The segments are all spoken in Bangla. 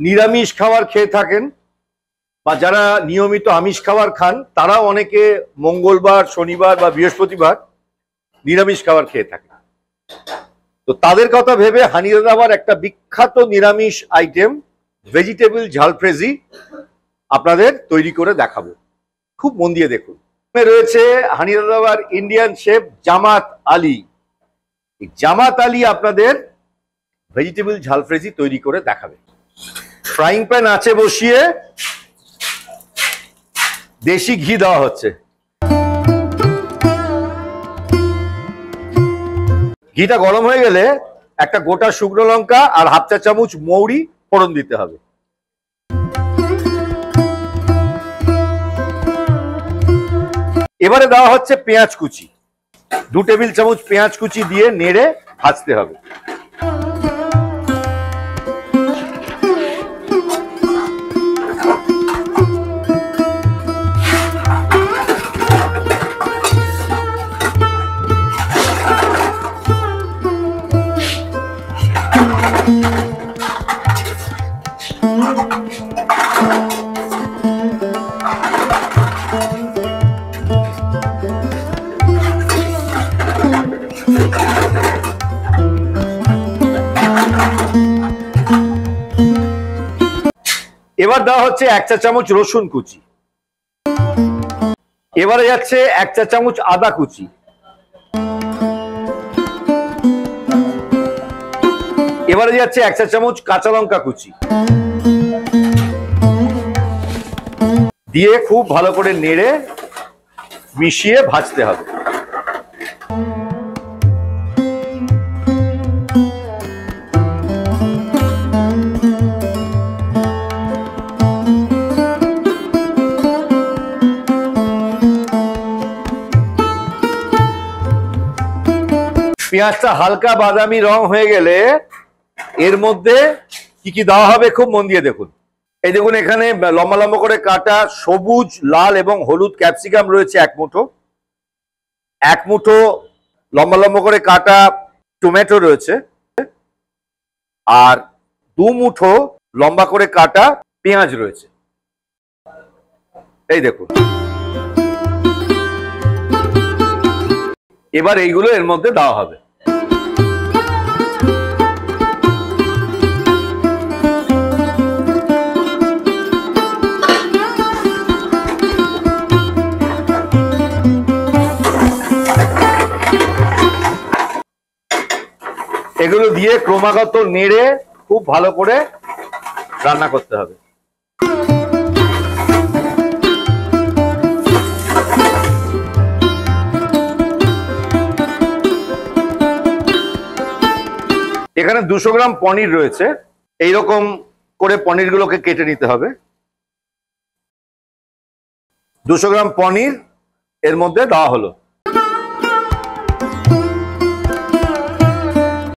নিরামিষ খাবার খেয়ে থাকেন বা যারা নিয়মিত আমিষ খাবার খান তারাও অনেকে মঙ্গলবার, শনিবার বা বৃহস্পতিবার নিরামিষ খাবার খেয়ে থাকেন। তো তাদের কথা ভেবে হানি দাদাবার একটা বিখ্যাত নিরামিষ আইটেম ভেজিটেবল ঝালফ্রেজি আপনাদের তৈরি করে দেখাবো। খুব মন দিয়ে দেখুন। রয়েছে হানি দাদাবার ইন্ডিয়ান শেফ জামাত আলী। জামাত আলী আপনাদের ভেজিটেবল ঝালফ্রেজি তৈরি করে দেখাবে। ফ্রাইং প্যান আছে বসিয়ে দেশি ঘি দেওয়া হচ্ছে। ঘিটা গরম হয়ে গেলে একটা গোটা শুকনো লঙ্কা আর হাফ চা চামচ মৌরি ফোড়ন দিতে হবে। এবারে দেওয়া হচ্ছে পেঁয়াজ কুচি, 2 টেবিল চামচ পেঁয়াজ কুচি দিয়ে নেড়ে ভাজতে হবে। এবার দেওয়া হচ্ছে 1 চা চামচ রসুন কুচি। এবারে যাচ্ছে 1 চা চামচ আদা কুচি। এবারে যাচ্ছে 1 চা চামচ কাঁচা লঙ্কা কুচি দিয়ে খুব ভালো করে নেড়ে মিশিয়ে ভাজতে হবে। পেঁয়াজটা হালকা বাদামি রং হয়ে গেলে এর মধ্যে কি কি দেওয়া হবে খুব মন দিয়ে দেখুন। এই দেখুন, এখানে লম্বা লম্বা করে কাটা সবুজ, লাল এবং হলুদ ক্যাপসিকাম রয়েছে 1 মুঠো। 1 মুঠো লম্বা লম্বা করে কাটা টমেটো রয়েছে, আর 2 মুঠো লম্বা করে কাটা পেঁয়াজ রয়েছে। এই দেখুন, এবার এইগুলো এর মধ্যে দেওয়া হবে। এগুলো দিয়ে ক্রমাগত নেড়ে খুব ভালো করে রান্না করতে হবে। এখানে 200 গ্রাম পনির রয়েছে। এইরকম করে পনিরগুলোকে কেটে নিতে হবে। 200 গ্রাম পনির এর মধ্যে দেওয়া হলো।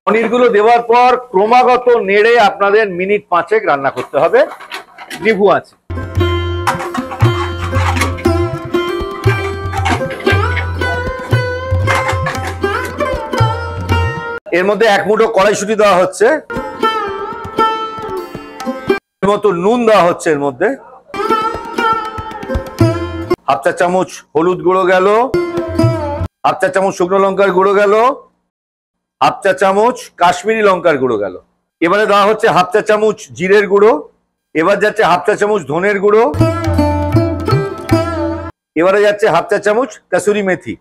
পনিরগুলো দেওয়ার পর ক্রমাগত নেড়ে আপনাদের মিনিট 5 রান্না করতে হবে নিভু আছে। এর মধ্যে 1 মুঠো কড়াইশুঁটি দেওয়া হচ্ছে, এর মতো নুন দেওয়া হচ্ছে, এর মধ্যে হাফ চা চামচ হলুদ গুঁড়ো গেল, হাফ চা চামচ শুকনো লঙ্কার গুঁড়ো গেল, হাফ চা চামচ কাশ্মীরি লঙ্কার গুঁড়ো গেল। এবারে দেওয়া হচ্ছে হাফ চা চামচ জিরের গুঁড়ো। এবার যাচ্ছে হাফ চা চামচ ধনের গুঁড়ো। এবারে যাচ্ছে হাফ চা চামচ কাসুরি মেথি।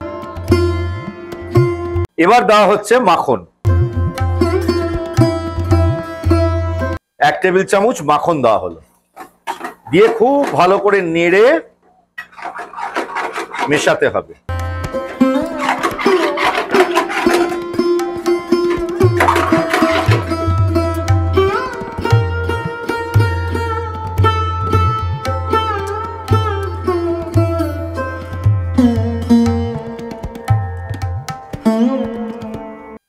এবার দেওয়া হচ্ছে মাখন, 1 টেবিল চামচ মাখন দেওয়া হলো। দিয়ে খুব ভালো করে নেড়ে মেশাতে হবে।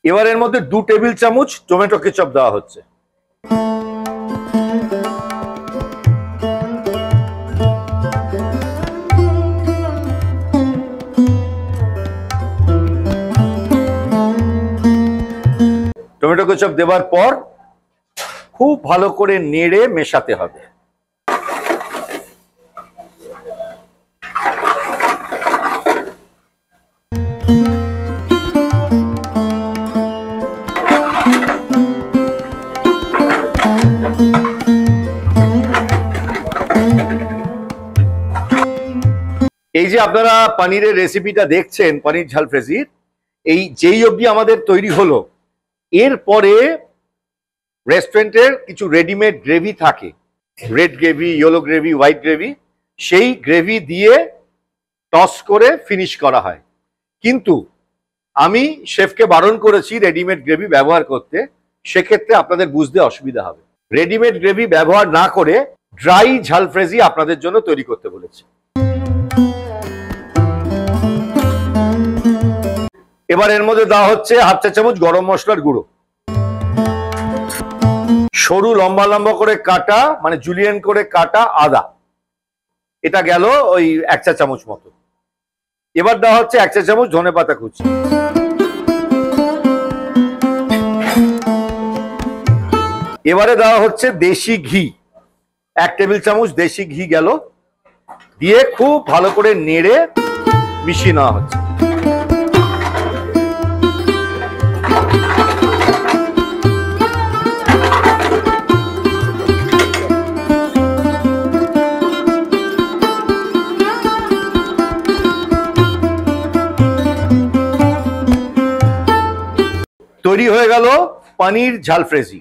এবার এর মধ্যে 2 টেবিল চামচ টমেটো কেচাপ দেওয়া হচ্ছে। টমেটো কেচাপ দেওয়ার পর খুব ভালো করে নেড়ে মেশাতে হবে। এই যে আপনারা পনিরের রেসিপিটা দেখছেন, পনির ঝালফ্রেজির, এই যেই অবধি আমাদের তৈরি হলো, এরপরে রেস্টুরেন্টের কিছু রেডিমেড গ্রেভি থাকে, red gravy, yellow gravy, white gravy, সেই গ্রেভি দিয়ে টস করে ফিনিশ করা হয়। কিন্তু আমি শেফকে বারণ করেছি রেডিমেড গ্রেভি ব্যবহার করতে, সেক্ষেত্রে আপনাদের বুঝতে অসুবিধা হবে। রেডিমেড গ্রেভি ব্যবহার না করে ড্রাই ঝালফ্রেজি আপনাদের জন্য তৈরি করতে বলেছি। এবার এর মধ্যে দেওয়া হচ্ছে 1/2 চা চামচ গরম মশলার গুঁড়ো, সরু লম্বা লম্বা করে কাটা মানে জুলিয়েন করে কাটা আদা, এটা গেল ওই 1 চা চামচ মতো। এবার দেওয়া হচ্ছে 1 চা চামচ ধনেপাতা কুচি, এবারে দেওয়া হচ্ছে দেশি ঘি, 1 টেবিল চামচ দেশি ঘি গেল, দিয়ে খুব ভালো করে নেড়ে মিশিয়ে নেওয়া হচ্ছে। তৈরি হয়ে গেল পনির ঝালফ্রেজি।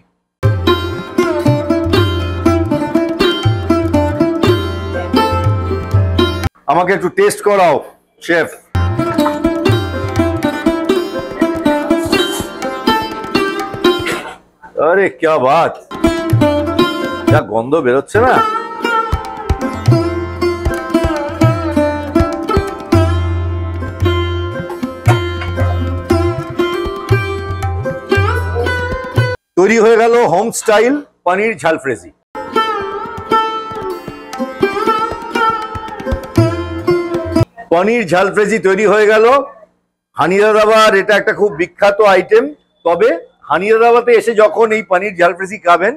আমাকে একটু টেস্ট করাও শেফ। আরে क्या बात, যা গন্ধ বেরোচ্ছে না। তৈরি হয়ে গেল হোম স্টাইল পনির ঝালফ্রেজি। পনির ঝালফ্রেজি তৈরি হয়ে গেল। হানিরাদাবার এটা একটা খুব বিখ্যাত আইটেম, তবে হানিরাদাবাতে এসে যখন এই পনির ঝালফ্রেজি খাবেন,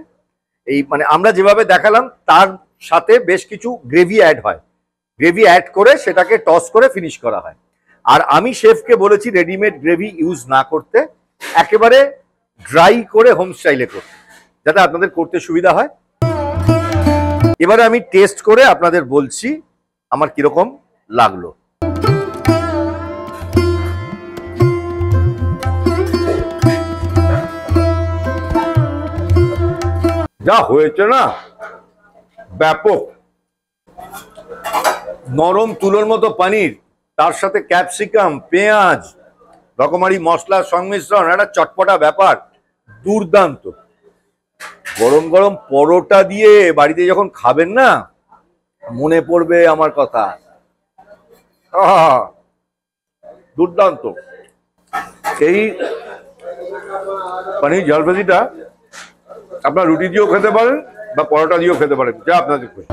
এই মানে আমরা যেভাবে দেখালাম তার সাথে বেশ কিছু গ্রেভি অ্যাড হয়, গ্রেভি অ্যাড করে সেটাকে টস করে ফিনিশ করা হয়। আর আমি শেফকে বলেছি রেডিমেড গ্রেভি ইউজ না করতে, একেবারে ড্রাই করে হোম স্টাইলে করতে, যাতে আপনাদের করতে সুবিধা হয়। এবারে আমি টেস্ট করে আপনাদের বলছি আমার কিরকম লাগলো। যা হয়েছে না, ব্যাপক। নরম তুলোর মতো পনির, তার সাথে ক্যাপসিকাম, পেঁয়াজ, রকমারি মশলার সংমিশ্রণ, একটা চটপটা ব্যাপার, দুর্দান্ত। গরম গরম পরোটা দিয়ে বাড়িতে যখন খাবেন না, মনে পড়বে আমার কথা। দুর্দান্ত। এই পনির ঝালফ্রেজিটা আপনার রুটি দিয়েও খেতে পারেন বা পরোটা দিয়েও খেতে পারেন, যা আপনাদের খুশি।